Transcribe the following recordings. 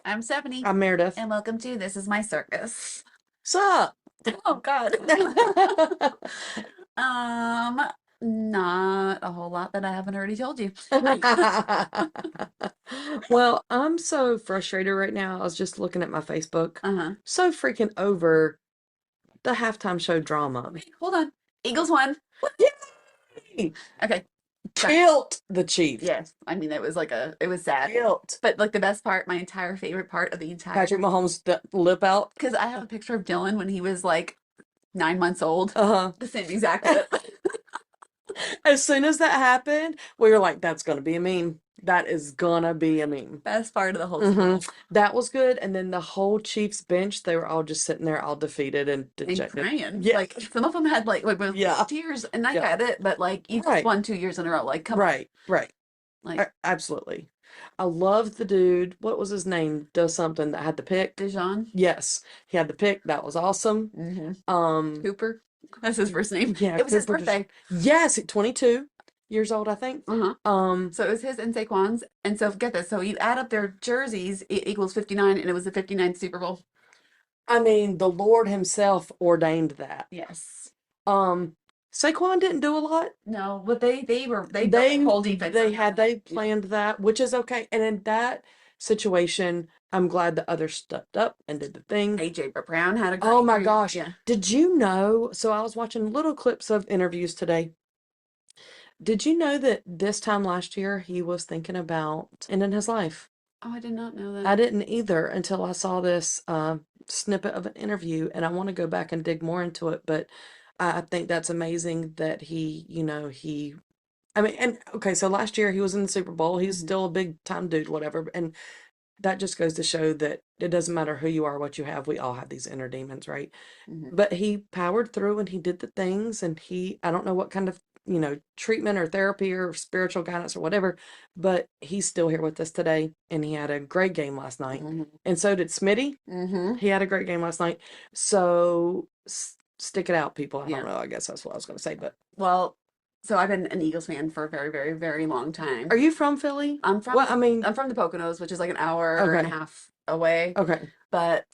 I'm Stephanie, I'm Meredith. and welcome to This Is My Circus. Sup? Oh God. Um, Not a whole lot that I haven't already told you. Well, I'm so frustrated right now. I was just looking at my Facebook. Uh-huh. So freaking over the halftime show drama. Wait, hold on. Eagles won. Yay! Okay. Sorry. Killed the Chiefs. Yes. I mean, it was sad. Killed. But like the best part, my entire favorite part of the entire, Patrick Mahomes lip out. because I have a picture of Dylan when he was like 9 months old. Uh-huh. The same exact lip. As soon as that happened, we were like, that's gonna be a meme. That is gonna be a meme. Best part of the whole Mm-hmm. show. That was good. And then the whole Chiefs bench, they were all just sitting there all defeated and And dejected. crying. Yeah. Like some of them had like Yeah. tears, and I Yeah. get it, but like you just Right. won 2 years in a row. Like come on. Right. Like Absolutely. I love the dude. What was his name? Does something that had the pick. Dijon. Yes, he had the pick. That was awesome. Cooper. That's his first name. Yeah, It was his Cooper birthday. Yes, 22 years old, I think. So it was his and Saquon's. And so get this. So you add up their jerseys, it equals 59, and it was the 59th Super Bowl. I mean, the Lord himself ordained that. Yes. Saquon didn't do a lot. No, but they built the whole defense. They planned that, which is okay. And in that situation, I'm glad the others stepped up and did the thing. AJ Brown had a great Oh my year. gosh. Yeah. Did you know? So I was watching little clips of interviews today. Did you know that this time last year he was thinking about ending his life? Oh, I did not know that. I didn't either until I saw this snippet of an interview, and I want to go back and dig more into it. But I think that's amazing that I mean, and okay, so last year he was in the Super Bowl. He's still a big time dude, whatever. And that just goes to show that it doesn't matter who you are, what you have. We all have these inner demons, right? But he powered through and he did the things, and I don't know what kind of, treatment or therapy or spiritual guidance or whatever, but he's still here with us today, and he had a great game last night. And so did Smitty. He had a great game last night. So stick it out, people. I don't know. I guess that's what I was going to say, but. Well, so I've been an Eagles fan for a very, very, very long time. Are you from Philly? I'm from Well, I mean, I'm from the Poconos, which is like an hour and a half away. Okay. But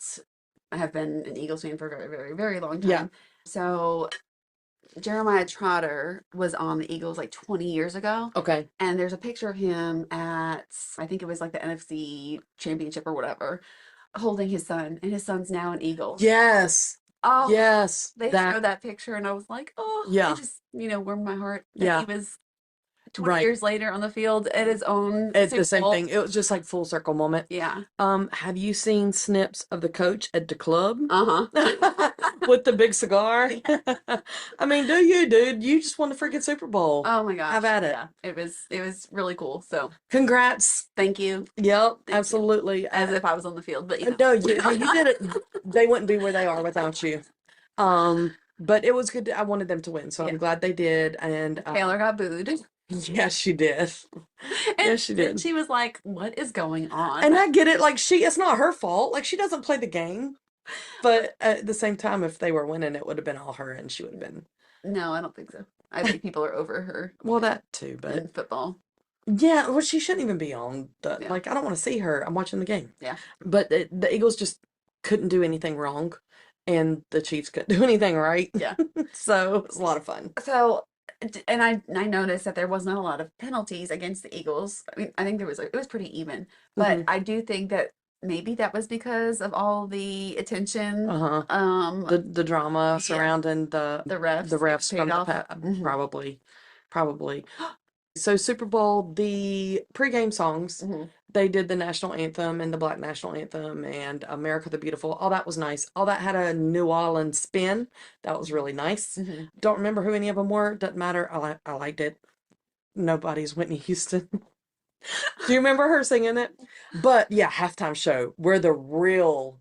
I have been an Eagles fan for a very, very, very long time. Yeah. So Jeremiah Trotter was on the Eagles like 20 years ago. Okay. And there's a picture of him at, I think it was like the NFC Championship or whatever, holding his son, and his son's now an Eagle. Yes. Oh, yes. they showed that picture, and I was like, oh, Yeah. it just, warmed my heart that Yeah. he was 20 years later on the field at his own It's Super the same Bowl. thing. It was just like full circle moment. Yeah. Have you seen snips of the coach at the club? Uh-huh. With the big cigar? I mean, do you, dude? You just won the freaking Super Bowl. Oh my gosh. Have at it. Yeah. It was really cool. So Congrats. thank you. Yep, Thank absolutely. you. As if I was on the field, but No, you did it. They wouldn't be where they are without you. But it was good. I wanted them to win, so I'm glad they did. And Taylor got booed. Yes, she did. Yes, she did. And she was like, "What is going on?" And I get it. Like it's not her fault. Like she doesn't play the game. But at the same time, if they were winning, it would have been all her, and she would have been. No, I don't think so. I think people are over her. Well, that too, but in football. Yeah, well, she shouldn't even be on. Like, I don't want to see her. I'm watching the game. Yeah. But the Eagles just couldn't do anything wrong, and the Chiefs couldn't do anything right. Yeah. So it was a lot of fun. So, and I noticed that there was not a lot of penalties against the Eagles. I mean, I think it was pretty even, but I do think that maybe that was because of all the attention. The drama surrounding the refs from the probably. So Super Bowl, the pregame songs, they did the national anthem and the Black national anthem and America the Beautiful. All that was nice. All that had a New Orleans spin. That was really nice. Don't remember who any of them were. Doesn't matter. I liked it. Nobody's Whitney Houston. Do you remember her singing it? But yeah, halftime show where the real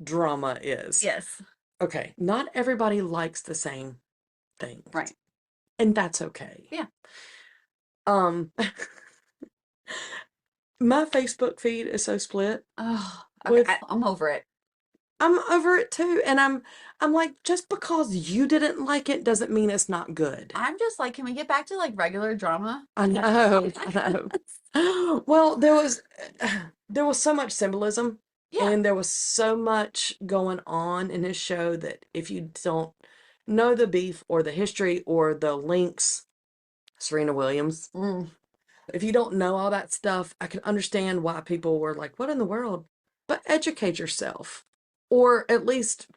drama is. Yes. Okay. Not everybody likes the same thing. Right. And that's okay. Yeah. My Facebook feed is so split. Oh, okay. I'm over it. I'm over it too, and I'm like, just because you didn't like it doesn't mean it's not good. I'm just like, can we get back to like regular drama? I know. Well, there was there was so much symbolism Yeah. and there was so much going on in his show that if you don't know the beef or the history or the links, Serena Williams, if you don't know all that stuff, I can understand why people were like, what in the world? But educate yourself or at least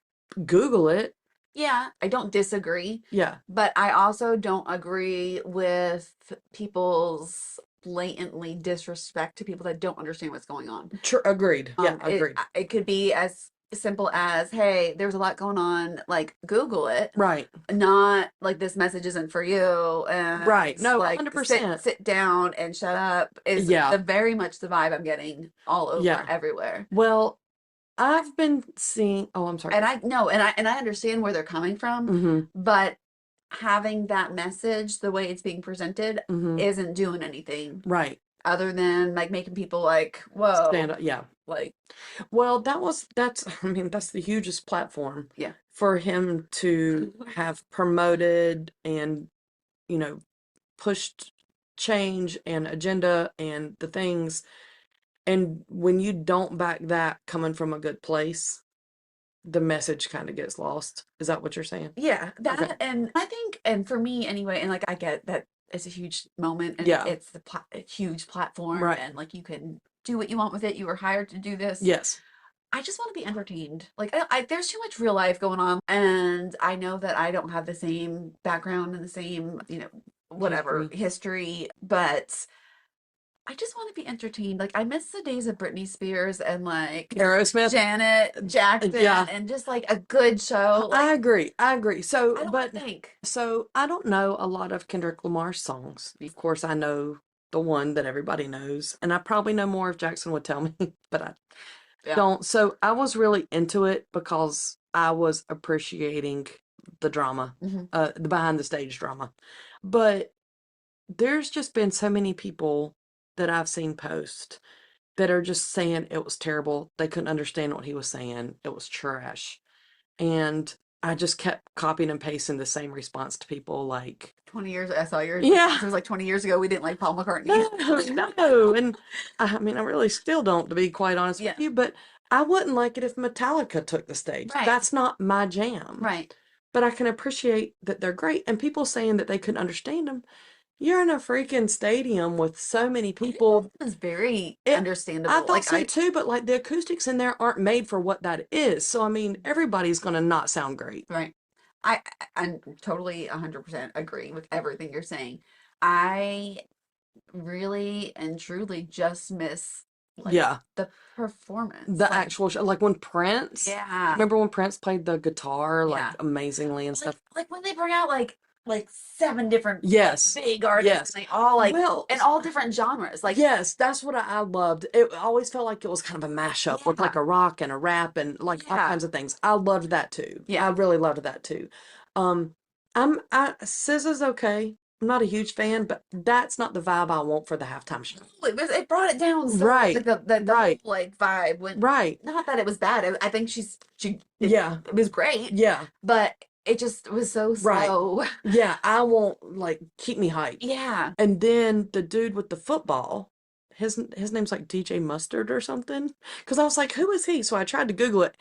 Google it. Yeah, I don't disagree, Yeah. but I also don't agree with people's blatantly disrespect to people that don't understand what's going on. Agreed. Yeah, It agreed. it could be as simple as, hey, there's a lot going on, like Google it, Right. not like this message isn't for you, and Right. No, like sit 100%. sit down and shut up is Yeah. the very much the vibe I'm getting all over Yeah. everywhere. Well, I've been seeing, oh, I'm sorry. And I know, and I understand where they're coming from, Mm-hmm. but having that message the way it's being presented Mm-hmm. isn't doing anything Right. other than like making people like, Stand whoa, up. Yeah. like, Well, I mean, that's the hugest platform yeah. for him to have promoted and, you know, pushed change and agenda and the things. And when you don't back that coming from a good place, the message kind of gets lost. Is that what you're saying? Yeah, Okay. that, and I think, and for me anyway, and like I get that it's a huge moment and Yeah. it's a huge platform Right. and like you can do what you want with it. You were hired to do this. Yes. I just want to be entertained. Like there's too much real life going on, and I know that I don't have the same background and the same, whatever History. history, but I just want to be entertained. Like I miss the days of Britney Spears and like Aerosmith. Janet Jackson Yeah. and just like a good show. I Like agree. I agree. I don't want to think. So I don't know a lot of Kendrick Lamar's songs. Of course, I know the one that everybody knows, and I probably know more if Jackson would tell me, but I Yeah. don't. So I was really into it because I was appreciating the drama, Hmm. the behind the stage drama. But there's just been so many people that I've seen post that are just saying it was terrible. They couldn't understand what he was saying. It was trash. And I just kept copying and pasting the same response to people like, 20 years, I saw your yeah, response. It was like 20 years ago, we didn't like Paul McCartney. no, no. And I mean, I really still don't, to be quite honest with Yeah. you, but I wouldn't like it if Metallica took the stage. Right. That's not my jam. Right. But I can appreciate that they're great. And people saying that they couldn't understand them. You're in a freaking stadium with so many people. It was very It, I understandable. thought Like so too, but like the acoustics in there aren't made for what that is. So, I mean, everybody's going to not sound great. right. I totally 100% agree with everything you're saying. I really and truly just miss like Yeah. the performance. The Like, actual show, like when Prince, yeah. remember when Prince played the guitar like Yeah. amazingly and stuff? Like when they bring out like seven different like, Yes. big artists Yes. and they all like Well, in all different genres. Like yes, that's what I loved. It always felt like it was kind of a mashup with like yeah. a rock and a rap and like all Yeah. kinds of things. I loved that too. I Yeah. really loved that too. Um, SZA's okay. I'm not a huge fan, but that's not the vibe I want for the halftime show. It brought it down so Right. like the Right. whole like vibe when Right. not that it was bad. I think Yeah. it was great, Yeah. but it just was so Right. slow. Yeah. I want like keep me hyped. Yeah. And then the dude with the football, his name's like DJ Mustard or something. Because I was like, who is he? So I tried to Google it.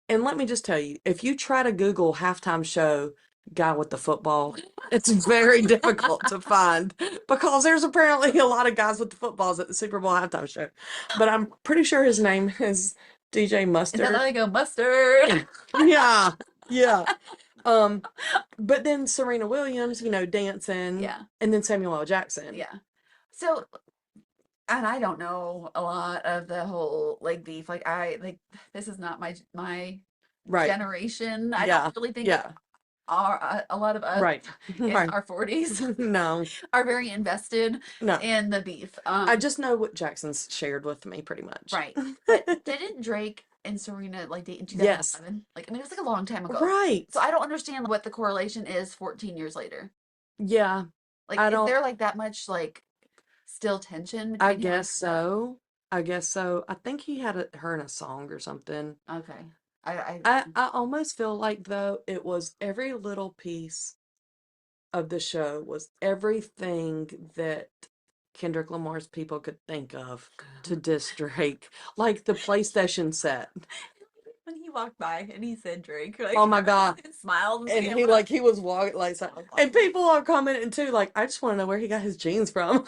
And let me just tell you, if you try to Google halftime show guy with the football, it's very difficult to find because there's apparently a lot of guys with the footballs at the Super Bowl halftime show. But I'm pretty sure his name is DJ Is that Mustard. how they go mustard? Yeah, yeah. But then Serena Williams, dancing, Yeah. and then Samuel L. Jackson. Yeah. So, and I don't know a lot of the whole like beef. Like I like this is not my Right. generation. I Yeah. don't really think Yeah. a lot of us Right. in Right. our 40s No. are very invested No. in the beef. I just know what Jackson's shared with me pretty much. Right. But didn't Drake and Serena like date in Yes. 2011? Like I mean it was like a long time ago. Right. So I don't understand what the correlation is 14 years later. Yeah. Like I is don't there like that much like still tension I between him and guess so. I guess so. I think he had her in a song or something. Okay. I I almost feel like though it was every little piece of the show was everything that Kendrick Lamar's people could think of to diss Drake. Like the PlayStation set. When he walked by and he said Drake, like, Oh my God. and smiled And and he was walking like so, and people are commenting too, like, I just want to know where he got his jeans from.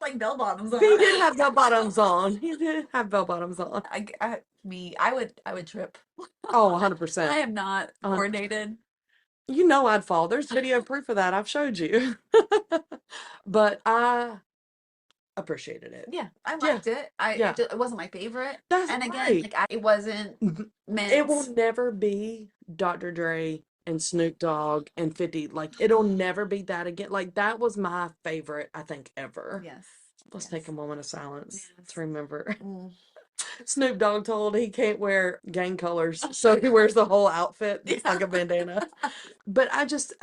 like bell bottoms on. He did have bell bottoms on. He did have bell bottoms on. I would trip. Oh, I 100%. am not coordinated. You know I'd fall. There's video proof of that. I've showed you. But I appreciated it. Yeah, I Yeah. liked it. Yeah. It wasn't my favorite. That's And again, right. like it wasn't It will meant. never be Dr. Dre and Snoop Dogg and 50. Like, it'll never be that again. Like, that was my favorite, I think, ever. Yes. Let's Yes. take a moment of silence Yes. to remember. Mm. Snoop Dogg told he can't wear gang colors, so he wears the whole outfit just like a bandana. But just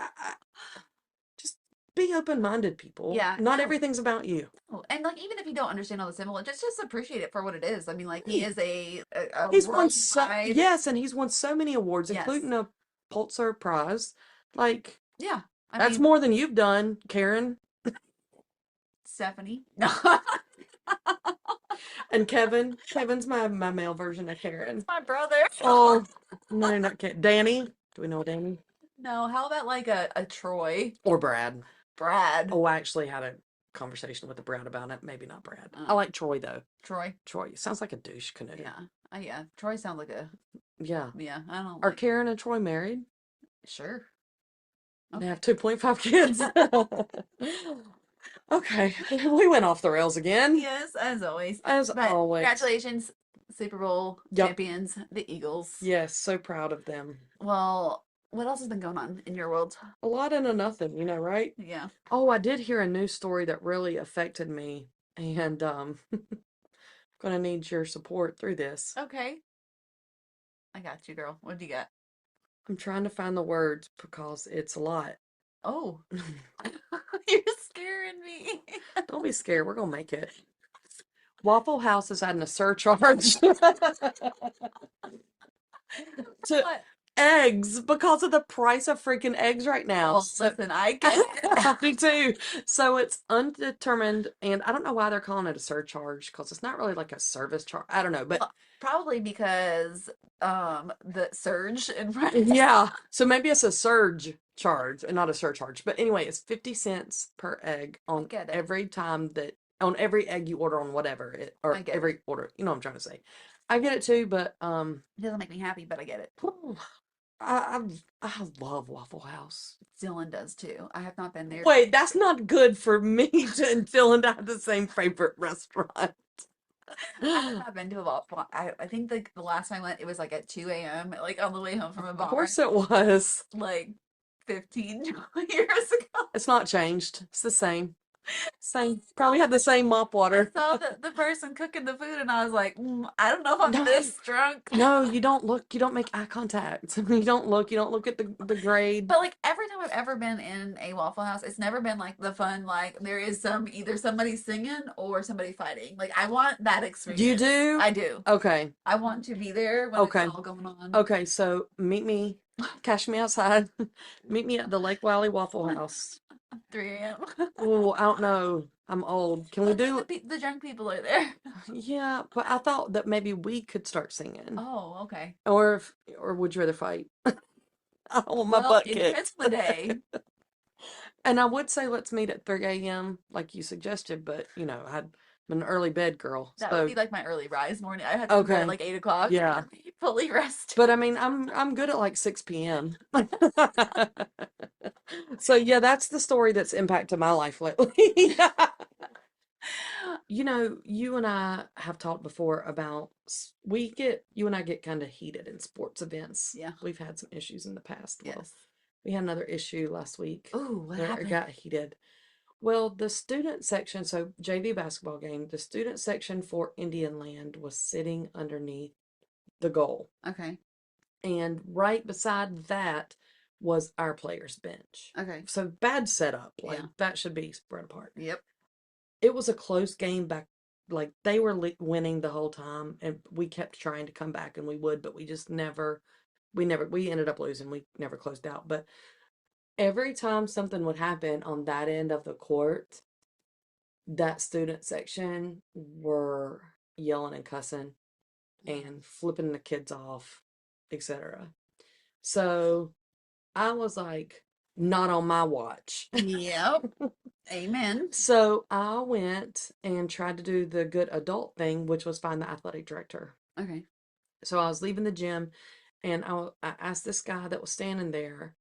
be open-minded, people. Yeah, Not no. everything's about you. Oh, and like even if you don't understand all the symbol, just appreciate it for what it is. I mean, like he is a He's won so worldwide. yes, and he's won so many awards, Yes. including a Pulitzer Prize. Like, Yeah, I that's mean, more than you've done, Karen. Stefanie. No. And Kevin. Kevin's my male version of Karen. My brother. Oh, no, not Karen. Danny. Do we know Danny? No, how about like a Troy? Or Brad. Brad. Oh, I actually had a conversation with a Brad about it. Maybe not Brad. I like Troy, though. Troy. Troy. Sounds like a douche canoe. Yeah. Yeah. Troy sounds like a. Yeah. Yeah. I don't. Are Karen and Troy married? Sure. They have 2.5 kids. Okay. We went off the rails again. Yes, as always. As But always. congratulations, Super Bowl champions, the Eagles. Yes, so proud of them. Well, what else has been going on in your world? A lot into nothing, right? Yeah. Oh, I did hear a news story that really affected me, and gonna need your support through this. Okay. I got you, girl. What do you got? I'm trying to find the words because it's a lot. Oh. You're scaring me. Don't be scared. We're gonna make it. Waffle House is adding a surcharge to eggs because of the price of freaking eggs right now. Well, listen, I get it. I do too. So it's undetermined, and I don't know why they're calling it a surcharge because it's not really like a service charge. I don't know, but probably because the surge in price. Yeah. So maybe it's a surge charge and not a surcharge. But anyway, it's 50 cents per egg on every time that on every egg you order on whatever it or every order. You know what I'm trying to say. I get it too, but it doesn't make me happy, but I get it. I love Waffle House. Dylan does too. I have not been there. Wait, that's not good for me and Dylan to have the same favorite restaurant. I have not been to a Waffle. I think like the last time I went, it was like at 2 a.m. like on the way home from a bar. Of course it was. Like 15 years ago. It's not changed. It's the same. Same. Probably had the same mop water. I saw the person cooking the food and I was like, I don't know if I'm this drunk. No, you don't look. You don't make eye contact. You don't look. You don't look at the grade. But like every time I've ever been in a Waffle House, it's never been like the fun, like there is either somebody singing or somebody fighting. Like I want that experience. You do? I do. Okay. I want to be there when it's all going on. Okay, so meet me. Cash me outside. Meet me at the Lake Valley Waffle House. 3 a.m. Oh, I don't know. I'm old. Can we do the drunk people are there? Yeah, but I thought that maybe we could start singing. Oh, okay. Or would you rather fight? I don't want my butt kicked. It depends on the day. And I would say let's meet at 3 a.m. like you suggested, but I'm an early bed girl. That would be like my early rise morning. I had to go at like 8 o'clock. Yeah. Be fully rested. But I mean, I'm good at like 6 p.m. So yeah, that's the story that's impacted my life lately. You and I have talked before about you and I get kind of heated in sports events. Yeah. We've had some issues in the past. Yes. Well, we had another issue last week. Oh, what happened? It got heated. Well, the student section, so JV basketball game, the student section for Indian Land was sitting underneath the goal. Okay. And right beside that was our players' bench. Okay. So bad setup. Like that should be spread apart. Yep. It was a close game back. Like they were winning the whole time, and we kept trying to come back, and we would, but we just never. We ended up losing. We never closed out. But every time something would happen on that end of the court, that student section were yelling and cussing and flipping the kids off, etc. So I was like, not on my watch. Yep. Amen. So I went and tried to do the good adult thing, which was find the athletic director. Okay. So I was leaving the gym and I asked this guy that was standing there,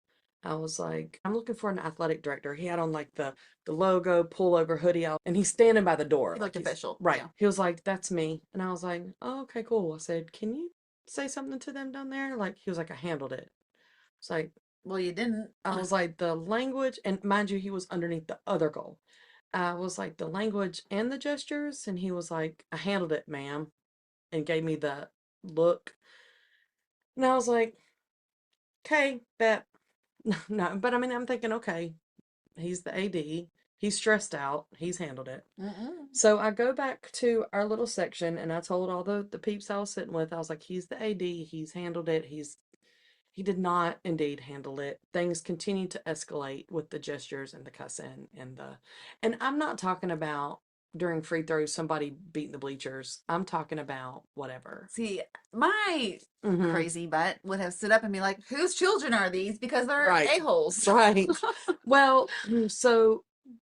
I was like, I'm looking for an athletic director. He had on like the logo pullover hoodie out and he's standing by the door. He Like looked he's official. right. Yeah. He was like, that's me. And I was like, oh, okay, cool. I said, can you say something to them down there? Like he was like, I handled it. It's like, Well, you didn't. I was like, the language, and mind you, he was underneath the other goal. I was like, the language and the gestures, and he was like, I handled it, ma'am, and gave me the look. And I was like, okay, bet. No, but I mean, I'm thinking, okay, he's the AD. He's stressed out. He's handled it. Mm-mm. So I go back to our little section and I told all the peeps I was sitting with, I was like, he's the AD. He's handled it. He did not indeed handle it. Things continued to escalate with the gestures and the cussing and I'm not talking about during free throws somebody beating the bleachers. I'm talking about whatever. See, my crazy butt would have stood up and be like, whose children are these? Because they're Right. a-holes. Right. Well, so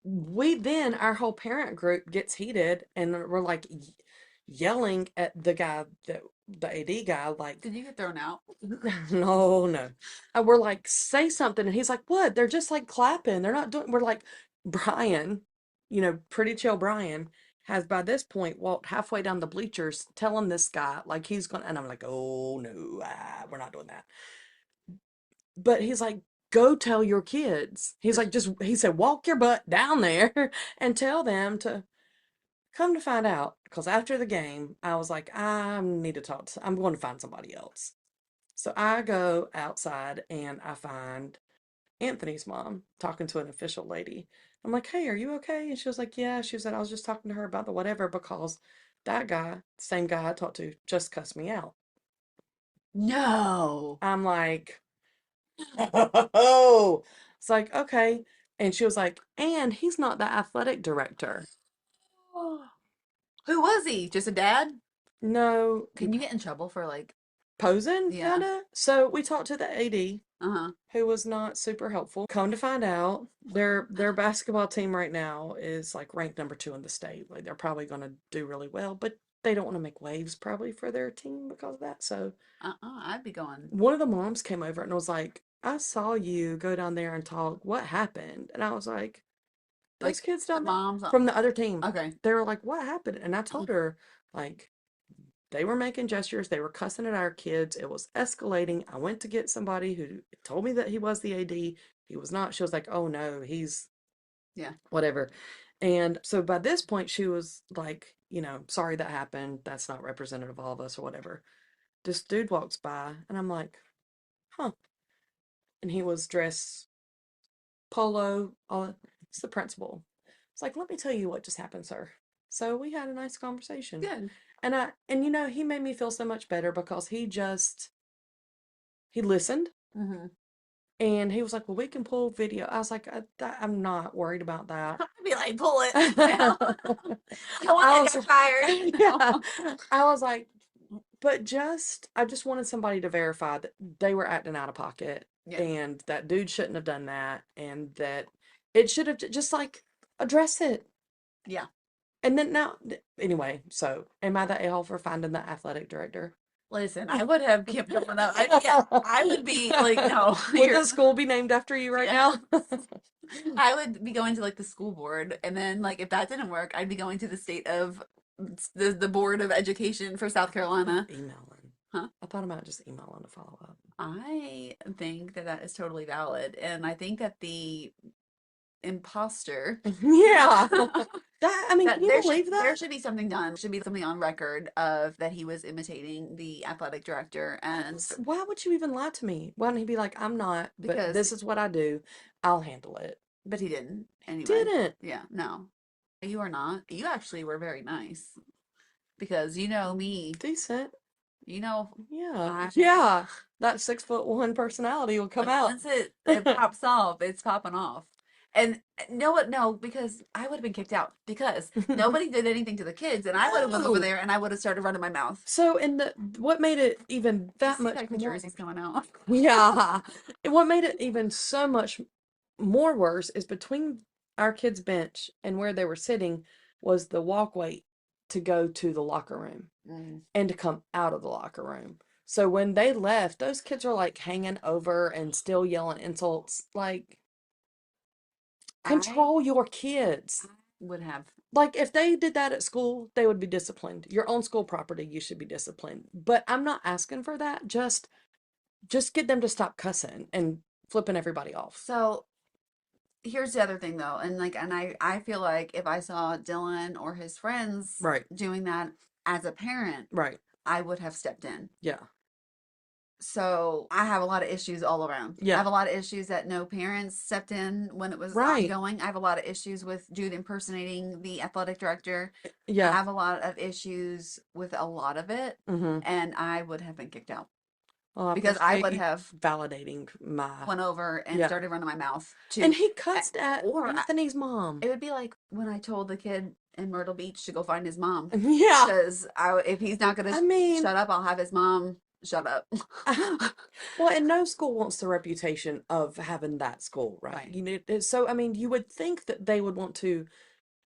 our whole parent group gets heated and we're like yelling at the guy that the AD guy, like, Did you get thrown out? no, no. And we're like, say something. And he's like, what? They're just like clapping. They're not doing, we're like, Brian, pretty chill Brian has by this point walked halfway down the bleachers telling this guy, like, he's going to, and I'm like, oh no, we're not doing that. But he's like, go tell your kids. He's like, he said, walk your butt down there and tell them to come to find out. Because after the game, I was like, I need to talk to, I'm going to find somebody else. So I go outside and I find Anthony's mom talking to an official lady. I'm like, hey, are you okay? And she was like, yeah. She said, I was just talking to her about the whatever because that guy, same guy I talked to, just cussed me out. No. I'm like, oh, it's like, okay. And she was like, and he's not the athletic director. Who was he? Just a dad? No, Can you get in trouble for like, posing, yeah. kinda. So we talked to the AD, Uh-huh. who was not super helpful. Come to find out, their basketball team right now is like ranked number 2 in the state. Like they're probably gonna do really well, but they don't want to make waves probably for their team because of that. So I'd be going. one of the moms came over and was like, I saw you go down there and talk. What happened? And I was like, those Like kids the down there moms. from the other team. Okay. They were like, what happened? And I told her, like, they were making gestures. They were cussing at our kids. It was escalating. I went to get somebody who told me that he was the AD. He was not. She was like, oh no, he's Yeah. whatever. And so by this point, she was like, sorry that happened. That's not representative of all of us or whatever. This dude walks by and I'm like, huh. And he was dressed polo. It's the principal. It's like, let me tell you what just happened, sir. So we had a nice conversation. Good. And he made me feel so much better because he listened Mm-hmm. and he was like, well, we can pull video. I was like, I'm not worried about that. I'd be like, pull it. I don't want that guy fired. Yeah. I was like, but I just wanted somebody to verify that they were acting out of pocket Yeah. and that dude shouldn't have done that and that it should have just like address it. Yeah. And then now, anyway, so am I the a-hole for finding the athletic director? Listen, I would have kept going up. I would be like, no. Would the school be named after you right now? I would be going to like the school board, and then like if that didn't work, I'd be going to the state of the Board of Education for South Carolina. Emailing. Huh? I thought about just emailing to follow up. I think that is totally valid, and I think that the imposter. Yeah. Can you believe that? There should be something done. There should be something on record of that he was imitating the athletic director. And why would you even lie to me? Why don't he be like, I'm not, but this is what I do. I'll handle it. But he didn't. Anyway. Didn't. Yeah, no. You are not. You actually were very nice. Because you know me. Decent. Yeah. Yeah. That 6'1" personality will come out. Once it pops off, it's popping off. And no, what? No, because I would have been kicked out because nobody did anything to the kids, and I would have went over No. there and I would have started running my mouth. So, what made it even You that see, much like the more? jerseys coming out. Yeah. And what made it even so much more worse is between our kids' bench and where they were sitting was the walkway to go to the locker room Mm. and to come out of the locker room. So when they left, those kids were like hanging over and still yelling insults. Like, I control your kids. would have. Like, if they did that at school, they would be disciplined. Your own school property, you should be disciplined. But I'm not asking for that. Just get them to stop cussing and flipping everybody off. So here's the other thing though, and like, and I feel like if I saw Dylan or his friends Right. doing that as a parent, Right. I would have stepped in. Yeah. So I have a lot of issues all around. I Yeah. have a lot of issues that no parents stepped in when it was Right. ongoing. I have a lot of issues with Jude impersonating the athletic director. I Yeah. have a lot of issues with a lot of it, Mm-hmm. and I would have been kicked out Well, I because I appreciate would you have validating my. went over and Yeah. started running my mouth And to, he cussed at or Anthony's mom. it would be like when I told the kid in Myrtle Beach to go find his mom Yeah. because if he's not gonna I mean, shut up, I'll have his mom shut up. well, and no school wants the reputation of having that school, right? Right. You know, so I mean, you would think that they would want to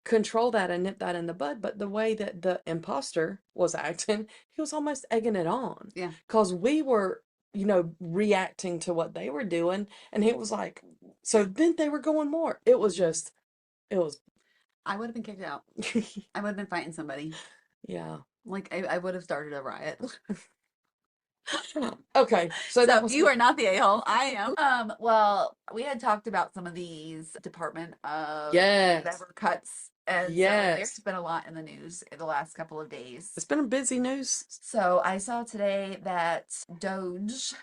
control that and nip that in the bud, but the way that the imposter was acting, he was almost egging it on. Yeah. Because we were, reacting to what they were doing, and he was like, so then they were going more. It was just, it was, I would have been kicked out. I would have been fighting somebody. yeah. Like I would have started a riot. Okay, so So that was you are not the a-hole. I am. Well, we had talked about some of these Department of yes, whatever cuts, and so yes. there's been a lot in the news in the last couple of days. It's been a busy news. So I saw today that Doge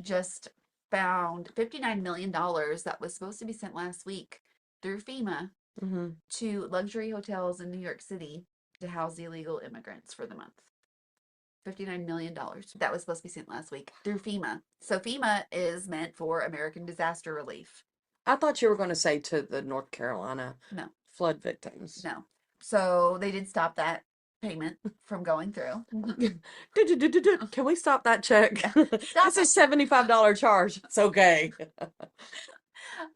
just found $59 million that was supposed to be sent last week through FEMA Mm-hmm. to luxury hotels in New York City to house the illegal immigrants for the month. $59 million that was supposed to be sent last week through FEMA. So FEMA is meant for American disaster relief. I thought you were going to say to the North Carolina No, flood victims. no. So they did stop that payment from going through. Can we stop that check? Stop That's a $75 charge. It's okay.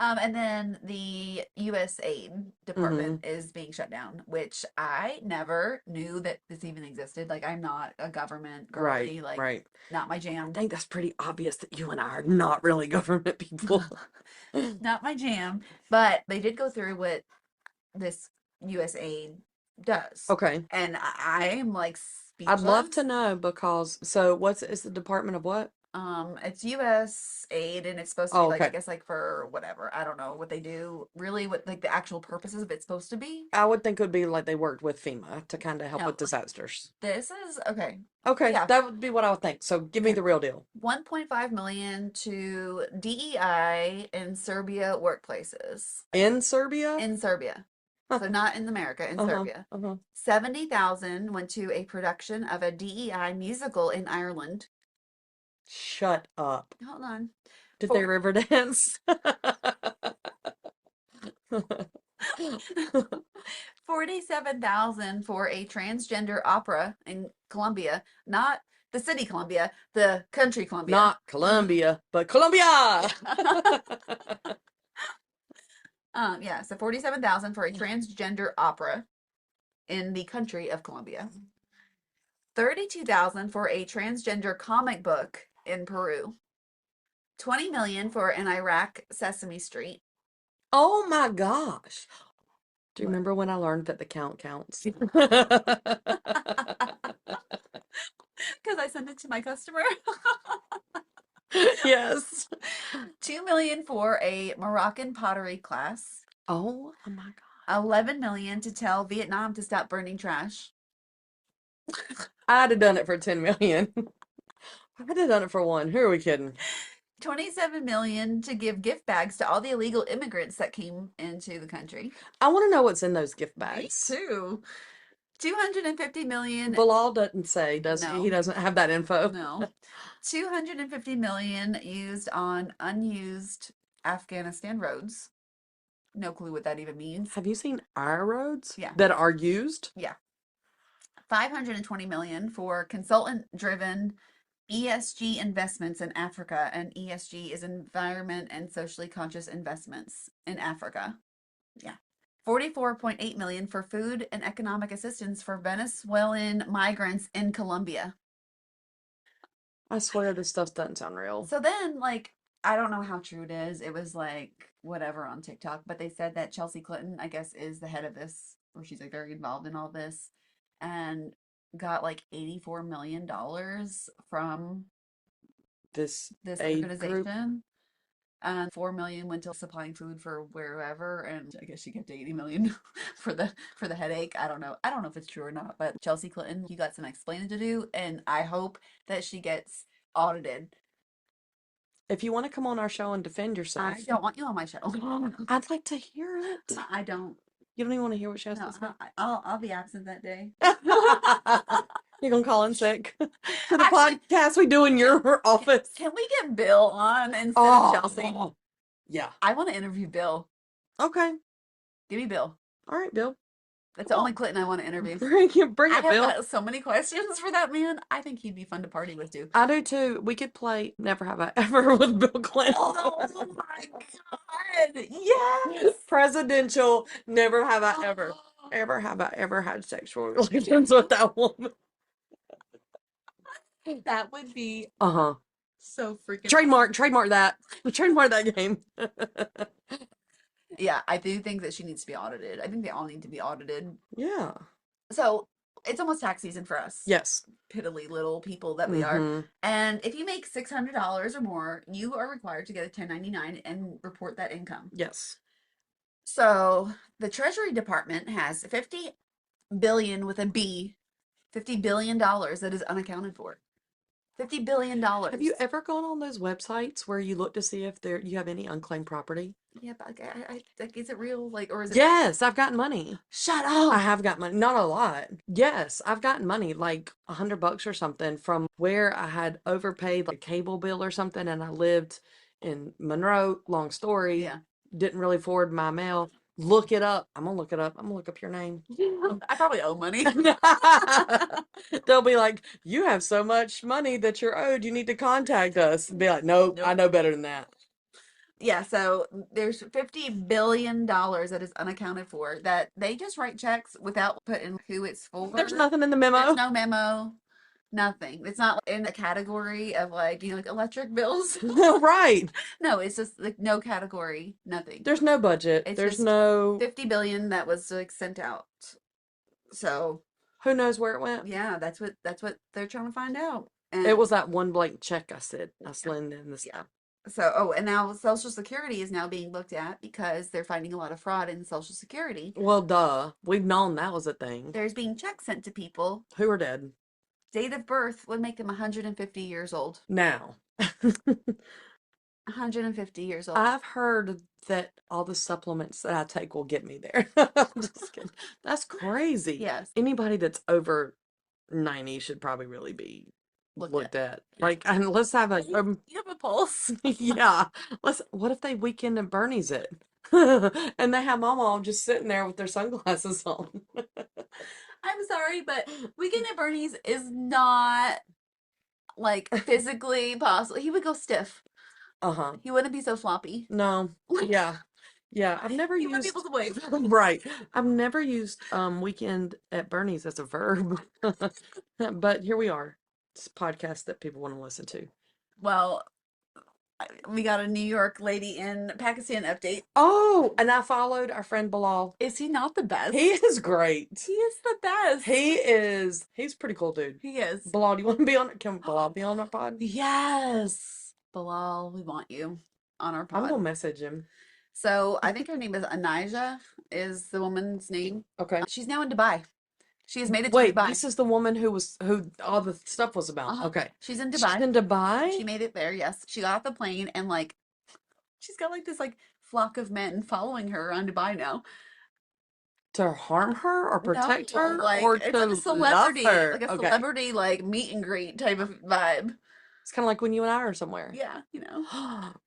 And then the U.S. Aid Department is being shut down, which I never knew that this even existed. Like, I'm not a government girly, Right, like, right. not my I jam. think that's pretty obvious that you and I are not really government people. Not my jam, but they did go through what this U.S. Aid does. Okay. And I am like I'd love to speechless. know because, is the Department of what? It's U.S. aid, and it's supposed to be Oh, like, I okay. guess, like for whatever. I don't know what they do, really, what like the actual purposes of it's supposed to be. I would think it would be like they worked with FEMA to kind of help No, with disasters. this is okay. Okay, Yeah, that would be what I would think. So give me okay. the real deal. 1.5 million to DEI in Serbia workplaces. In Serbia? In Serbia. Huh. So not in America, in Uh-huh, Serbia. uh-huh. 70,000 went to a production of a DEI musical in Ireland. Shut up. Hold on. Did they river dance? 47,000 for a transgender opera in Colombia, not the city Colombia, the country Colombia. Not Colombia, but Colombia. Yeah, so 47,000 for a transgender opera in the country of Colombia. 32,000 for a transgender comic book in Peru. 20 million for an Iraq Sesame Street. Oh my gosh. Do you What? remember when I learned that the count counts? Because I sent it to my customer. Yes. 2 million for a Moroccan pottery class. Oh my God. 11 million to tell Vietnam to stop burning trash. I'd have done it for 10 million. I'd have done it for one. Who are we kidding? 27 million to give gift bags to all the illegal immigrants that came into the country. I want to know what's in those gift Me bags. too. 250 million. Bilal doesn't say, does he? No. He doesn't have that info. No. 250 million used on unused Afghanistan roads. No clue what that even means. Have you seen our roads? Yeah. That are used? Yeah. 520 million for consultant-driven ESG investments in Africa, and ESG is environment and socially conscious investments in Africa. Yeah. 44.8 million for food and economic assistance for Venezuelan migrants in Colombia. I swear this stuff doesn't sound real. So then, like, I don't know how true it is. It was like whatever on TikTok, but they said that Chelsea Clinton, I guess, is the head of this, or she's like very involved in all this, and got like $84 million from This this aid group. organization. And 4 million went to supplying food for wherever, and I guess she kept 80 million for the headache. I don't know. I don't know if it's true or not, but Chelsea Clinton, you got some explaining to do, and I hope that she gets audited. If you want to come on our show and defend yourself, I don't want you on my show. I'd like to hear it. I don't. You don't even want to hear what she has No, to say? I'll be absent that day. You're gonna call in sick for the Actually, podcast we do in your office. Can we get Bill on instead Oh, of Chelsea? yeah. I want to interview Bill. Okay. Give me Bill. All right, Bill. That's the only Clinton I want to interview. Bring it, I Bill. have so many questions for that man. I think he'd be fun to party with too. I do too. We could play Never Have I Ever with Bill Clinton. Oh my God. Yes. Presidential Never Have I Ever. Ever have I ever had sexual relations with that woman? That would be so freaking Trademark that. Trademark that game. Yeah, I do think that she needs to be audited. I think they all need to be audited. Yeah. So it's almost tax season for us. Yes. Piddly little people that we are. And if you make $600 or more, you are required to get a 1099 and report that income. Yes. So the Treasury Department has 50 billion with a B, $50 billion that is unaccounted for. $50 billion. Have you ever gone on those websites where you look to see if you have any unclaimed property? Yeah, but like, is it real? Like, or is it? Yes, I've gotten money. Shut up. I have got money. Not a lot. Yes, I've gotten money, like $100 or something from where I had overpaid like a cable bill or something, and I lived in Monroe. Long story. Yeah. Didn't really forward my mail. Look it up. I'm gonna look it up. I'm gonna look up your name. I probably owe money. They'll be like, you have so much money that you're owed. You need to contact us. Be like, nope, I know better than that. Yeah, so there's $50 billion that is unaccounted for that they just write checks without putting who it's for. There's nothing in the memo. There's no memo. Nothing. It's not in the category of like, like electric bills. Right. No, it's just like no category, nothing. There's no budget. It's There's just no 50 billion that was like sent out. So who knows where it went? yeah, that's what they're trying to find out. And it was that one blank check I slid in this. Yeah. So, and now Social Security is now being looked at because they're finding a lot of fraud in Social Security. Well, duh. We've known that was a thing. There's being checks sent to people who are dead. Date of birth would make them 150 years old. Now. 150 years old. I've heard that all the supplements that I take will get me there. I'm just kidding. That's crazy. Yes. Anybody that's over 90 should probably really be looked at. Like, and let's have a you have a pulse. Yeah. What if they weekend at Bernie's it? And they have my mom just sitting there with their sunglasses on. I'm sorry, but Weekend at Bernie's is not like physically possible. He would go stiff. He wouldn't be so floppy. No. Yeah. Yeah. I've never used people to wait. Right. I've never used Weekend at Bernie's as a verb. But here we are. It's a podcast that people want to listen to. Well, we got a New York lady in Pakistan update. Oh, and I followed our friend Bilal. Is he not the best? He is great. He is the best. He's a pretty cool dude. He is. Bilal, do you want to be on? Can Bilal be on our pod? Yes. Bilal, we want you on our pod. I'm going to message him. So I think her name is Anija is the woman's name. Okay. She's now in Dubai. She has made it to Wait, Dubai. this is the woman who all the stuff was about. Okay. She's in Dubai. She's in Dubai? She made it there, yes. She got off the plane and like she's got like this like flock of men following her around Dubai now. To harm her or protect her? Like, or it's to like a celebrity. love her? Like a celebrity like meet and greet type of vibe. It's kind of like when you and I are somewhere. Yeah,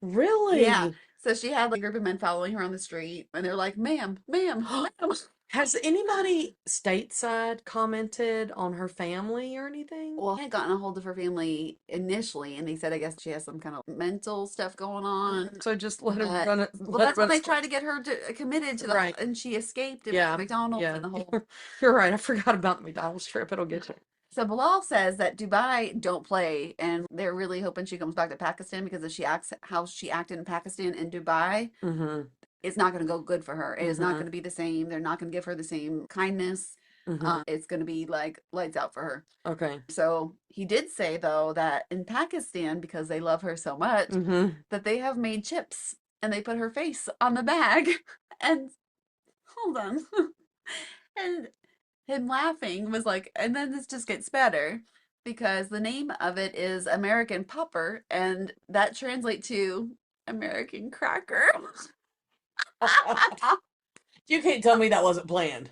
Really? Yeah. So she had like a group of men following her on the street, and they're like, "Ma'am, ma'am, ma'am." Has anybody stateside commented on her family or anything? Well, I had gotten a hold of her family initially, and they said I guess she has some kind of mental stuff going on. So just let her But run it. well, Let that's it run when they its course. tried to get her to committed to the Right. and she escaped and went Yeah. to McDonald's Yeah. and the whole. You're right. I forgot about the McDonald's trip. It'll get you. So Bilal says that Dubai don't play, and they're really hoping she comes back to Pakistan because if she acts how she acted in Pakistan and Dubai, Mm-hmm. it's not going to go good for her. It is not Mm-hmm. going to be the same. They're not going to give her the same kindness. Mm-hmm. It's going to be like lights out for her. Okay. So he did say though that in Pakistan, because they love her so much, Mm-hmm. that they have made chips and they put her face on the bag. And hold on. And him laughing was like, and then this just gets better because the name of it is American Pupper, and that translates to American Cracker. You can't tell me that wasn't planned.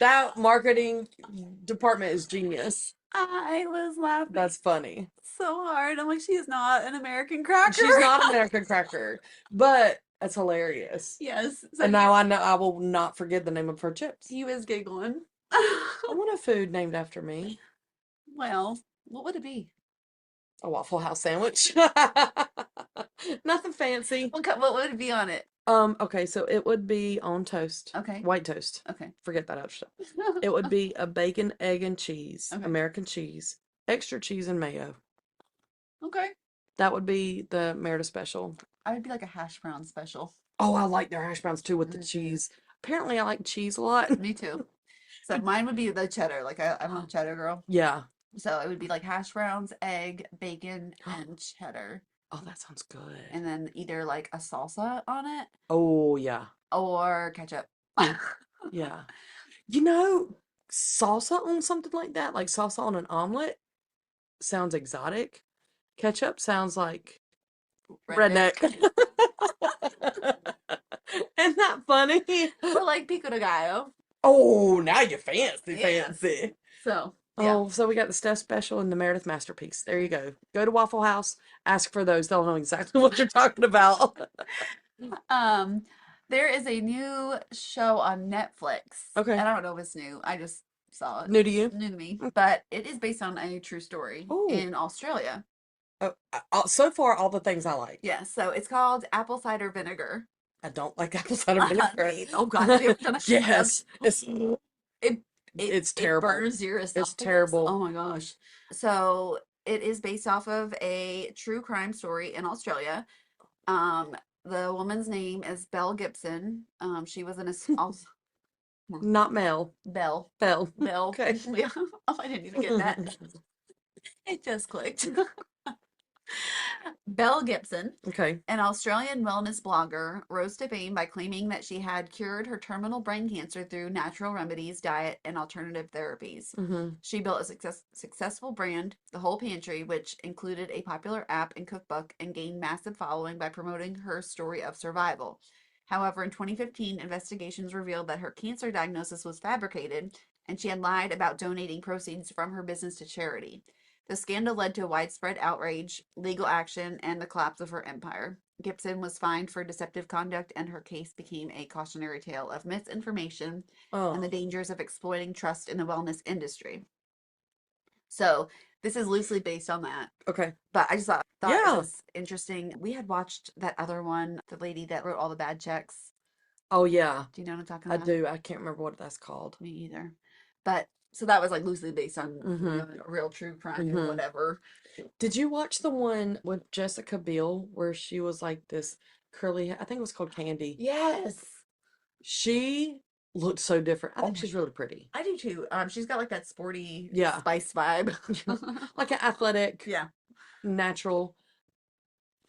That marketing department is genius. I was laughing That's funny. so hard. I'm like, she is not an American Cracker. She's not American Cracker, but that's hilarious. Yes. So And now I know I will not forget the name of her chips. he was giggling. I want a food named after me. Well, what would it be? A Waffle House sandwich. Nothing fancy. What would it be on it? Okay, so it would be on toast. Okay. White toast. Okay. Forget that other stuff. It would be a bacon, egg, and cheese. Okay. American cheese. Extra cheese and mayo. Okay. That would be the Meredith special. I would be like a hash brown special. Oh, I like their hash browns too with the cheese. Apparently, I like cheese a lot. Me too. So mine would be the cheddar. Like I'm a cheddar girl. Yeah. So it would be like hash browns, egg, bacon, and cheddar. Oh, that sounds good. And then either like a salsa on it Oh, yeah. or ketchup. Yeah. You know, salsa on something like that, like salsa on an omelet, sounds exotic. Ketchup sounds like redneck. Isn't that funny? Or like pico de gallo. Oh, now you're fancy, Yes. fancy. So, yeah. Oh, so we got the Steph special and the Meredith masterpiece. There you go. Go to Waffle House, ask for those. They'll know exactly what you're talking about. There is a new show on Netflix. Okay. And I don't know if it's new. I just saw it. New to you? New to me. But it is based on a true story Ooh. in Australia. Oh, so far, all the things I like. Yeah, so it's called Apple Cider Vinegar. I don't like apple cider vinegar. Oh God, have you ever done a Yes. It's terrible. It burns your esophagus. It's terrible. Oh my gosh. So it is based off of a true crime story in Australia. The woman's name is Belle Gibson. She was an Not Mel. Belle. Bell. Belle. Okay. Yeah. Oh, I didn't even get that. It just clicked. Belle Gibson, Okay. an Australian wellness blogger, rose to fame by claiming that she had cured her terminal brain cancer through natural remedies, diet, and alternative therapies. Mm-hmm. She built a successful brand, The Whole Pantry, which included a popular app and cookbook, and gained massive following by promoting her story of survival. However, in 2015, investigations revealed that her cancer diagnosis was fabricated, and she had lied about donating proceeds from her business to charity. The scandal led to widespread outrage, legal action, and the collapse of her empire. Gibson was fined for deceptive conduct, and her case became a cautionary tale of misinformation and the dangers of exploiting trust in the wellness industry. So this is loosely based on that. Okay. But I just thought Yeah. it was interesting. We had watched that other one, the lady that wrote all the bad checks. Oh, yeah. Do you know what I'm talking I about? do. I can't remember what that's called. Me either. But so that was like loosely based on Mhm. a real true crime or Mhm. whatever. Did you watch the one with Jessica Biel where she was like this curly, I think it was called Candy. Yes. She looked so different. I think she's really pretty. I do too. She's got like that sporty Yeah. spice vibe. Like an athletic, Yeah. natural.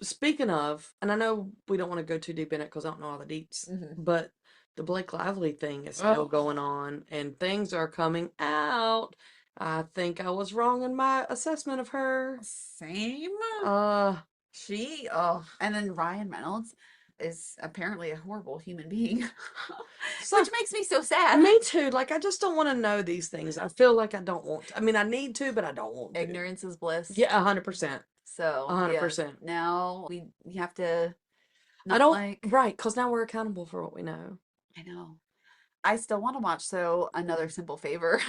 Speaking of, and I know we don't want to go too deep in it because I don't know all the deets, Mhm. but the Blake Lively thing is still Oh. going on and things are coming out. I think I was wrong in my assessment of her. Same. And then Ryan Reynolds is apparently a horrible human being, So- which makes me so sad. Me too. Like, I just don't want to know these things. I feel like I don't want to. I mean, I need to, but I don't want to. Ignorance is bliss. Yeah, 100%. So 100%. now we have to I Not don't, like, right, because now we're accountable for what we know. I know. I still want to watch, so Another Simple Favor.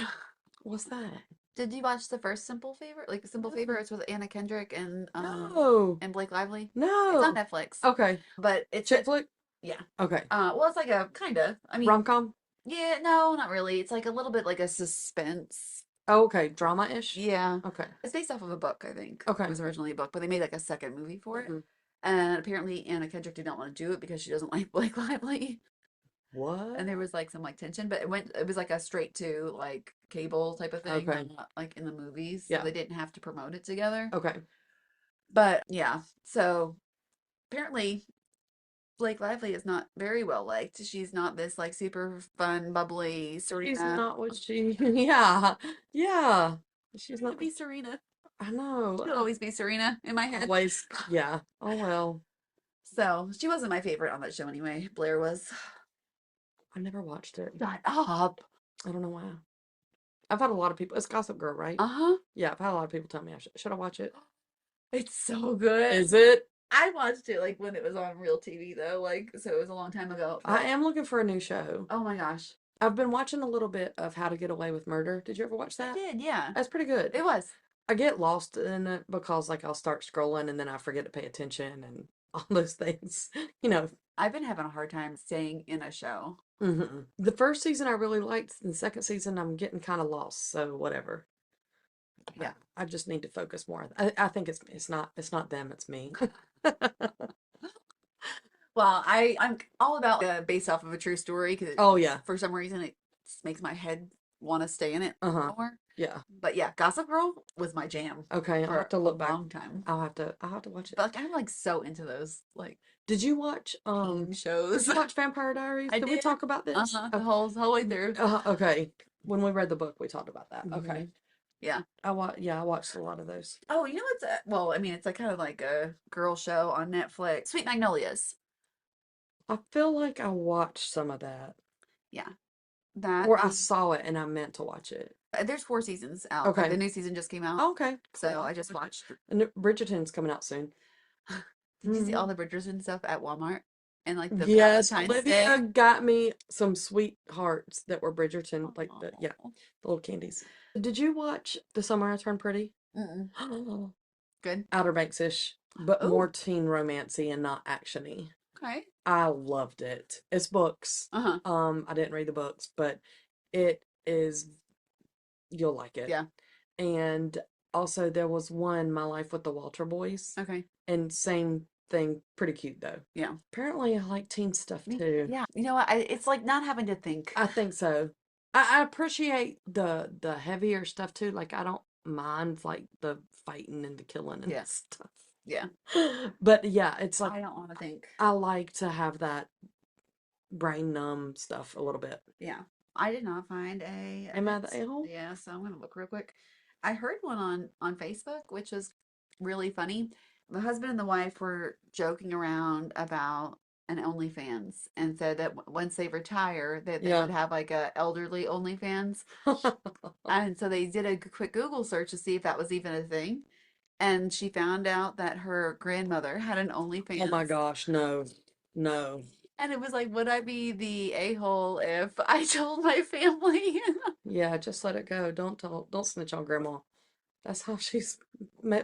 What's that? Did you watch the first Simple Favor? Like Simple Favor, No. it's with Anna Kendrick No. and Blake Lively. It's on No. Netflix, Okay. but it's Chick flick? yeah. Okay. Well, it's like a kind of. I mean, Rom-com? yeah, no, not really. It's like a little bit like a suspense. Oh, okay. Drama-ish? Yeah, Okay. it's based off of a book, I think. It Okay. was originally a book, but they made like a second movie for it. Mhm. And apparently Anna Kendrick did not want to do it because she doesn't like Blake Lively. And there What? was like some like tension, but it was like a straight to like cable type of thing, Okay. not like in the movies. So Yeah. they didn't have to promote it together. Okay. But yeah, so apparently Blake Lively is not very well liked. She's not this like super fun, bubbly She's Serena. not what she, yeah. Yeah. She's She's gonna not, be Serena. I know. She'll always be Serena in my head. Always, yeah. Oh, well. So she wasn't my favorite on that show anyway. Blair was. I never watched it. Shut up. I don't know why. I've had a lot of people, it's Gossip Girl, right? Uh-huh. Yeah, I've had a lot of people tell me should I watch it? It's so good. Is it? I watched it like when it was on real TV though, like so it was a long time ago. I am looking for a new show. Oh my gosh. I've been watching a little bit of How to Get Away with Murder. Did you ever watch I that? did, yeah. That's pretty good. It was. I get lost in it because like I'll start scrolling and then I forget to pay attention and all those things. You know. I've been having a hard time staying in a show. The first season I really liked, and the second season I'm getting kind of lost. So whatever. Yeah. I just need to focus more. I think it's not them, it's me. Well, I'm all about based off of a true story because Oh yeah. for some reason it just makes my head want to stay in it Uh-huh. more. Yeah. But yeah, Gossip Girl was my jam Okay, I'll for have to a look back. long time. I'll have to watch it. But like I'm like so into those like Did you watch teen shows. did you watch Vampire Diaries? I Did we did. talk about this? The whole way through. Okay. When we read the book, we talked about that. Okay. Yeah. I watched a lot of those. Oh, you know what's well, I mean, it's like kind of like a girl show on Netflix. Sweet Magnolias. I feel like I watched some of that. Yeah. That Or I saw it and I meant to watch it. there's 4 seasons out. Okay. Like, the new season just came out. Oh, okay. So I just watched. And Bridgerton's coming out soon. Did you see all the Bridgerton stuff at Walmart? And like the Yes, Valentine's Day? Olivia got me some sweet hearts that were Bridgerton, like the Aw. little candies. Did you watch The Summer I Turned Pretty? Mm-mm. Good. Outer Banks-ish, but Ooh. more teen romancy and not actiony. Okay. I loved it. It's books. Uh-huh. I didn't read the books, but it is, you'll like it. Yeah. And also there was one, My Life with the Walter Boys, Okay. and same thing, pretty cute though. Yeah. Apparently I like teen stuff too. Yeah. You know what? It's like not having to think. I think so. I appreciate the heavier stuff too. Like I don't mind like the fighting and the killing and Yeah. stuff. Yeah. But yeah, it's like I don't want to think. I like to have that brain numb stuff a little bit. Yeah. I did not find Am I the a-hole? Yeah, so I'm gonna look real quick. I heard one on Facebook, which was really funny. The husband and the wife were joking around about an OnlyFans and said that once they retire, that they Yeah. would have like a elderly OnlyFans. And so they did a quick Google search to see if that was even a thing. And she found out that her grandmother had an OnlyFans. Oh my gosh, no. No. And it was like, would I be the a-hole if I told my family? Yeah, just let it go. Don't snitch on grandma. That's how she's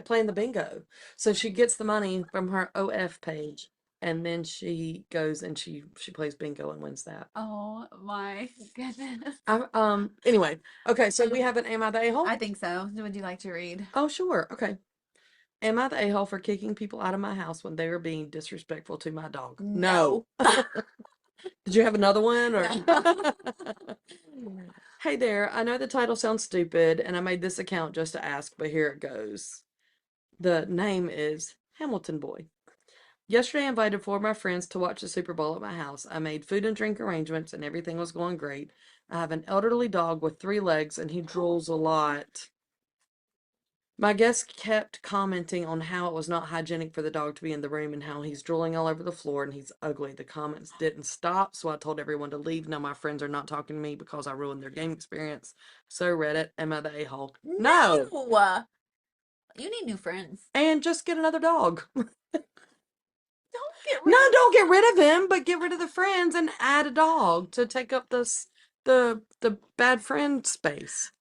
playing the bingo. So she gets the money from her OF page, and then she goes and she plays bingo and wins that. Oh my goodness. Anyway, okay, so we have an Am I the A-hole? I think so. Would you like to read? Oh, sure. Okay. Am I the a-hole for kicking people out of my house when they were being disrespectful to my dog? No. Did you have another one or? Hey there, I know the title sounds stupid and I made this account just to ask, but here it goes. The name is Hamilton Boy. Yesterday I invited 4 of my friends to watch the Super Bowl at my house. I made food and drink arrangements and everything was going great. I have an elderly dog with 3 legs and he drools a lot. My guests kept commenting on how it was not hygienic for the dog to be in the room and how he's drooling all over the floor and he's ugly. The comments didn't stop, so I told everyone to leave. Now my friends are not talking to me because I ruined their game experience. So Reddit, am I the a-hole? No! You need new friends. And just get another dog. Don't Get No, rid of don't get rid of him, but get rid of the friends and add a dog to take up the bad friend space.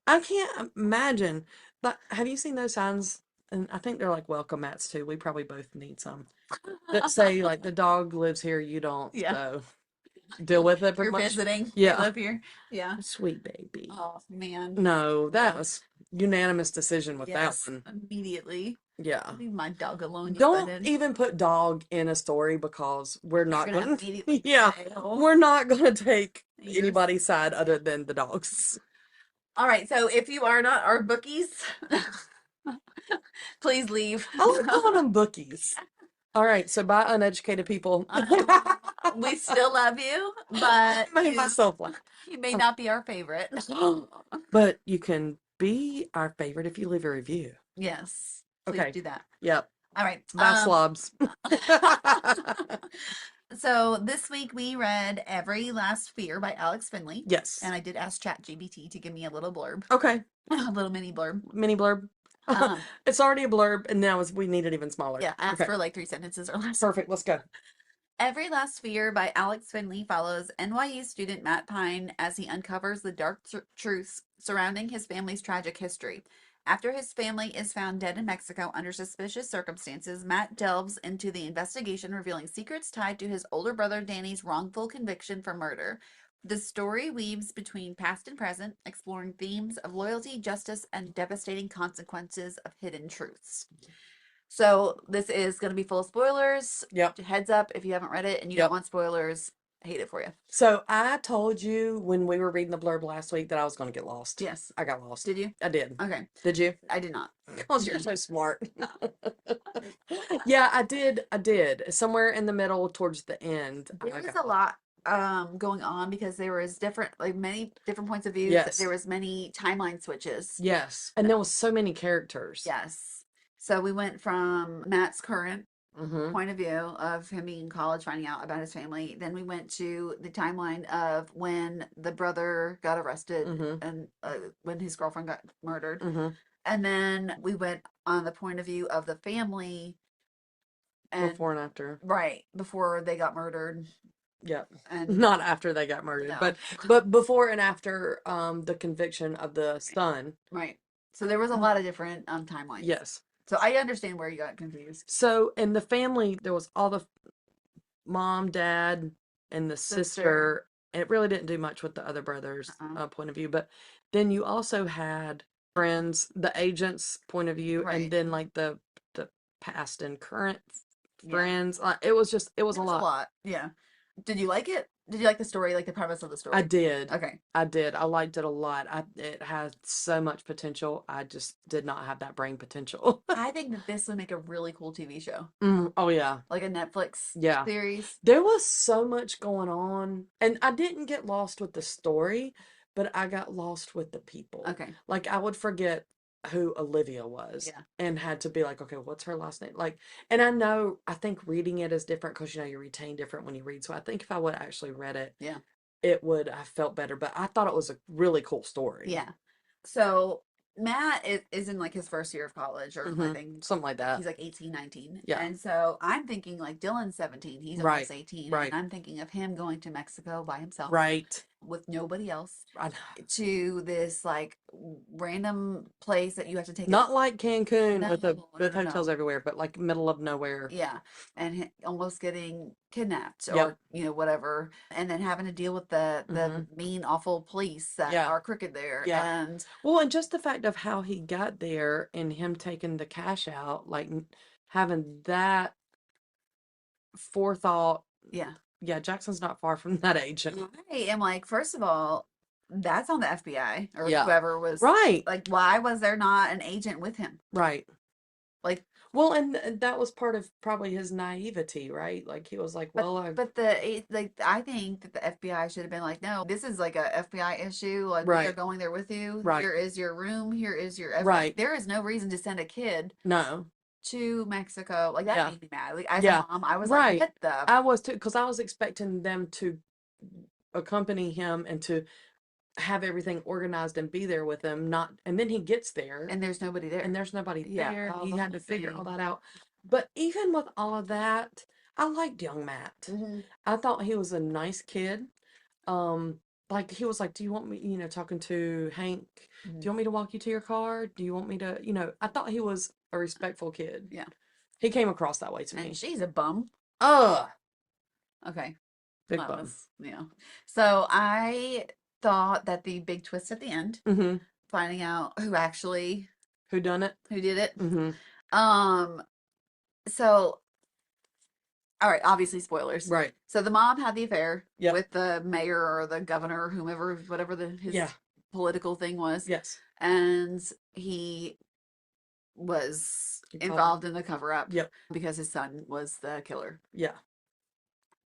I can't imagine. But have you seen those signs? And I think they're like welcome mats too. We probably both need some that say like the dog lives here, you don't. Yeah. So deal with it pretty You're much. visiting. You Yeah. live here. Yeah. Sweet baby. Oh man. No, that Yeah. was unanimous decision with that Yes. one. Immediately. Yeah. Leave my dog alone, you Don't butthead. even put dog in a story because we're You're not gonna going to, immediately yeah, say, "Oh, we're not going to take yours." anybody's side other than the dogs. All right, so if you are not our bookies, please leave. I like calling them bookies. All right, so bye, uneducated people. We still love you, but Made myself laugh. you may not be our favorite. But you can be our favorite if you leave a review. Yes, please Okay. do that. Yep. All right. Bye, slobs. So this week we read Every Last Fear by Alex Finley. Yes. And I did ask ChatGPT to give me a little blurb, Okay. a little mini blurb. Mini blurb. It's already a blurb, and now we need it even smaller. Yeah, ask Okay. for like 3 sentences or less. Perfect. Let's go. Every Last Fear by Alex Finley follows NYU student Matt Pine as he uncovers the dark truths surrounding his family's tragic history. After his family is found dead in Mexico under suspicious circumstances, Matt delves into the investigation, revealing secrets tied to his older brother Danny's wrongful conviction for murder. The story weaves between past and present, exploring themes of loyalty, justice, and devastating consequences of hidden truths. So this is going to be full of spoilers. Yep. Heads up if you haven't read it and you Yep. don't want spoilers. I hate it for you. So I told you when we were reading the blurb last week that I was going to get lost. Yes. I got lost. Did you? I did. Okay. Did you? I did not. Because you're so smart. Yeah, I did. I did. Somewhere in the middle towards the end. There was a lot going on because there was many different points of view. Yes. There was many timeline switches. Yes. And there was so many characters. Yes. So we went from Matt's current Mm-hmm. point of view of him being in college, finding out about his family. Then we went to the timeline of when the brother got arrested Mm-hmm. and when his girlfriend got murdered. Mm-hmm. And then we went on the point of view of the family and Before and after. right before they got murdered. Yep. And Not after they got murdered, no. but before and after the conviction of the son. Right. So there was a lot of different timelines. Yes. So I understand where you got confused. So in the family, there was all the mom, dad, and the sister. And it really didn't do much with the other brothers' point of view. But then you also had friends, the agent's point of view, Right. and then like the past and current friends. It was a lot. A lot. Yeah. Did you like it? Did you like the story, like the premise of the story? I did. Okay. I did. I liked it a lot. It had so much potential. I just did not have that brain potential. I think that this would make a really cool TV show. Oh yeah. Like a Netflix series. There was so much going on. And I didn't get lost with the story, but I got lost with the people. Okay. Like I would forget who Olivia was and had to be like, okay, what's her last name? Like, and I think reading it is different because, you retain different when you read. So I think if I would actually read it, it would have felt better. But I thought it was a really cool story. Yeah. So Matt is in like his first year of college or I think something like that. He's like 18, 19. Yeah. And so I'm thinking like Dylan's 17. He's almost 18. Right. And I'm thinking of him going to Mexico by himself. Right. With nobody else. I know. To this like random place that you have to take. Not like Cancun with No. hotels everywhere, but like middle of nowhere. Yeah. And almost getting kidnapped or, whatever. And then having to deal with the mean, awful police that are crooked there. Yeah. And well, and just the fact of how he got there and him taking the cash out, like having that forethought. Yeah. Yeah, Jackson's not far from that agent. I am like, first of all, that's on the FBI or whoever was. Right. Like, why was there not an agent with him? Right. Like, well, and that was part of probably his naivety, right? Like he was like, well, I think that the FBI should have been like, no, this is like a FBI issue. Like, we are going there with you. Right. Here is your room. Here is your everything. Right. There is no reason to send a kid. No. To Mexico. Like that made me mad. Like as a mom, I was like, what the? I was too, because I was expecting them to accompany him and to have everything organized and be there with him. And then he gets there. And there's nobody there. And there's nobody there. He had to figure all that out. But even with all of that, I liked young Matt. Hmm. I thought he was a nice kid. Um, like he was like, "Do you want me?" Talking to Hank. Hmm. "Do you want me to walk you to your car? Do you want me to?" I thought he was a respectful kid. Yeah. He came across that way to And me. she's a bum. Ugh, Okay. big That bum. was, So I thought that the big twist at the end, Mm-hmm. finding out who actually Who done it? who did it. Mm-hmm. Um, so all right, obviously spoilers. Right. So the mom had the affair Yep. with the mayor or the governor or whomever, whatever his Yeah. political thing was, Yes. and he was Involved. involved in the cover up Yep. because his son was the killer. Yeah.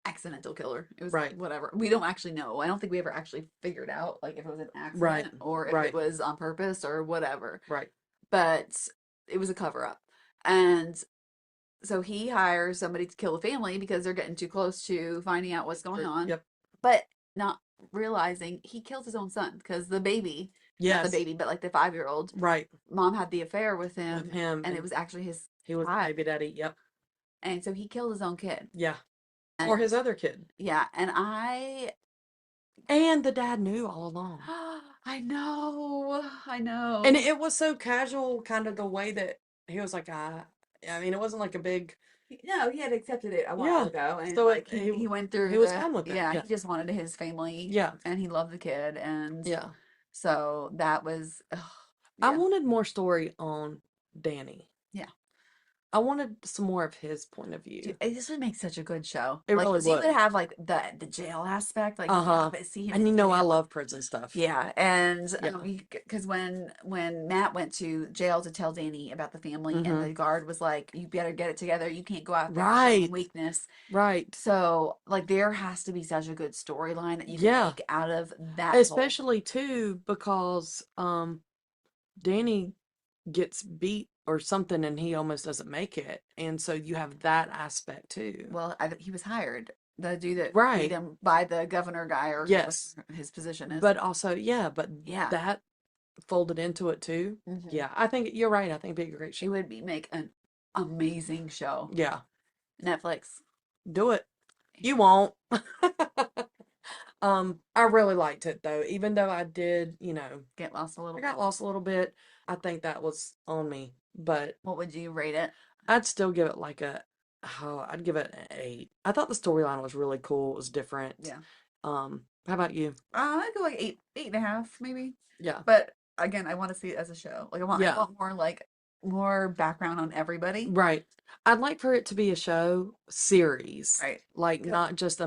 Accidental killer. It was Right. whatever. We don't actually know. I don't think we ever actually figured out like if it was an Right. accident or if it Right. was on purpose or whatever. Right. But it was a cover up. And so he hires somebody to kill the family because they're getting too close to finding out what's going on. Yep. But not realizing he killed his own son because the baby, not the Yes. baby, but like the 5-year-old, Right. mom had the affair with With him, him, and it and was actually his he was the child. baby daddy. Yep. And so he killed his own kid. Yeah. And, Or his other kid. yeah, and And the dad knew all along. I know. And it was so casual, kind of the way that he was like, I mean, it wasn't like a big, No, he had accepted it a while yeah. ago, and So like he went through he was fine with it. yeah, Yeah. he just wanted his family, Yeah. and he loved the kid, and Yeah. so that was, I yeah, wanted more story on Danny. yeah. I wanted some more of his point of view. Dude, this would make such a good show. It Like, really 'cause you would. would have like the jail aspect, like Uh-huh. see him And in I jail. love prison stuff. Yeah, and Yeah. because when Matt went to jail to tell Danny about the family, and Mm-hmm. the guard was like, "You better get it together. You can't go out there Right. showing weakness." Right. So, like, there has to be such a good storyline that you can Yeah. make out of that whole. Especially too because Danny gets beat or something and he almost doesn't make it. And so you have that aspect too. Well, he was hired. The dude that Right. beat him by the governor guy or Yes. whatever his position is. But also, yeah, but Yeah. that folded into it too. Mhm. Yeah, I think you're right. I think it'd be a great It show. would make an amazing show. Yeah. Netflix. Do it. You won't. I really liked it though, even though I did, Get lost a little I got bit. lost a little bit. I think that was on me, but What would you rate it? I'd still give it like I'd give it an 8. I thought the storyline was really cool. It was different. Yeah. How about you? I'd go like 8.5 maybe. Yeah. But again, I want to see it as a show. Like I Yeah. want more background on everybody. Right. I'd like for it to be a show series. Right. Like not just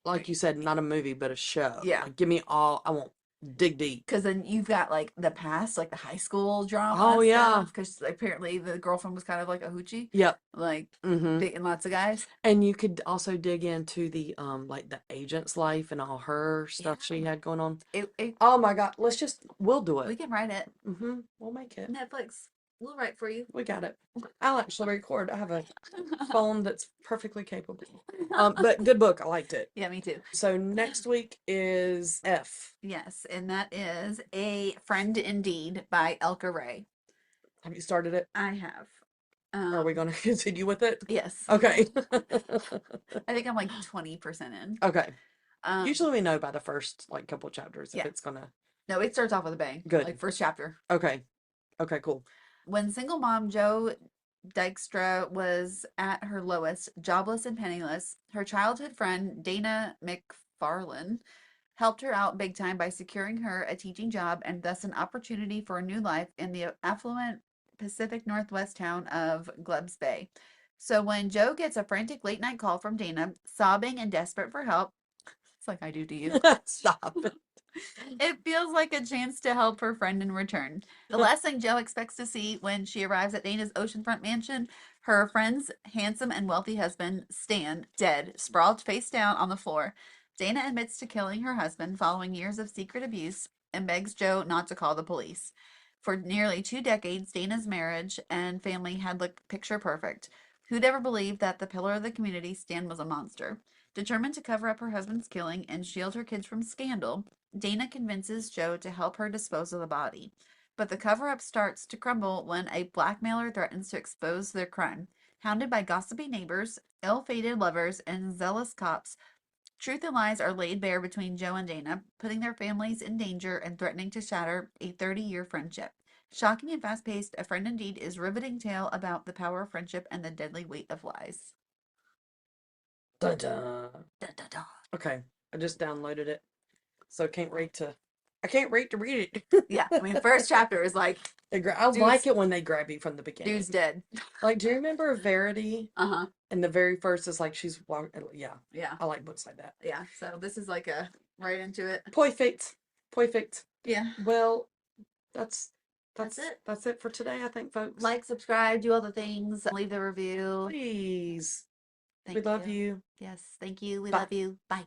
like you said, not a movie, but a show. Yeah. Like give me all, I want dig deep. Because then you've got like the past, like the high school drama. Oh, yeah. Because apparently the girlfriend was kind of like a hoochie. Yep. Like Mm-hmm. dating lots of guys. And you could also dig into the like the agent's life and all her stuff Yeah. she had going on. It, Oh my God. We'll do we it. can write it. Mm-hmm. We'll make it. Netflix. We'll write for you. We got it. I'll actually record. I have a phone that's perfectly capable. But good book. I liked it. Yeah, me too. So next week is F. Yes, and that is A Friend Indeed by Elka Ray. Have you started it? I have. Are we going to continue with it? Yes. Okay. I think I'm like 20% in. Okay. Um, Usually we know by the first like couple chapters if Yeah. it's gonna. no, it starts off with a bang. Good. Like first chapter. Okay. Okay. Cool. When single mom Jo Dykstra was at her lowest, jobless and penniless, her childhood friend Dana McFarlane helped her out big time by securing her a teaching job and thus an opportunity for a new life in the affluent Pacific Northwest town of Glubbs Bay. So when Jo gets a frantic late night call from Dana, sobbing and desperate for help, it's like I do to you. Stop. It feels like a chance to help her friend in return. The last thing Jo expects to see when she arrives at Dana's oceanfront mansion, her friend's handsome and wealthy husband, Stan, dead, sprawled face down on the floor. Dana admits to killing her husband following years of secret abuse and begs Jo not to call the police. For nearly 2 decades, Dana's marriage and family had looked picture perfect. Who'd ever believed that the pillar of the community, Stan, was a monster? Determined to cover up her husband's killing and shield her kids from scandal, Dana convinces Jo to help her dispose of the body. But the cover up starts to crumble when a blackmailer threatens to expose their crime. Hounded by gossipy neighbors, ill-fated lovers, and zealous cops, truth and lies are laid bare between Joe and Dana, putting their families in danger and threatening to shatter a 30-year friendship. Shocking and fast-paced, A Friend Indeed is riveting tale about the power of friendship and the deadly weight of lies. Dun dun. Dun, dun, dun. Okay, I just downloaded it, so I can't wait to read it. Yeah, I mean, first chapter is like, I like it when they grab you from the beginning. dude's dead. Like, do you remember Verity? Uh-huh. And the very first is like she's walking. Yeah, Yeah. I like books like that. Yeah, so this is like a right into it. Perfect. Perfect. Yeah. Well, that's it. That's it for today, I think, folks. Like, subscribe, do all the things, leave the review. Please. Thank We love you. Yes, thank you. We Bye. love you. Bye.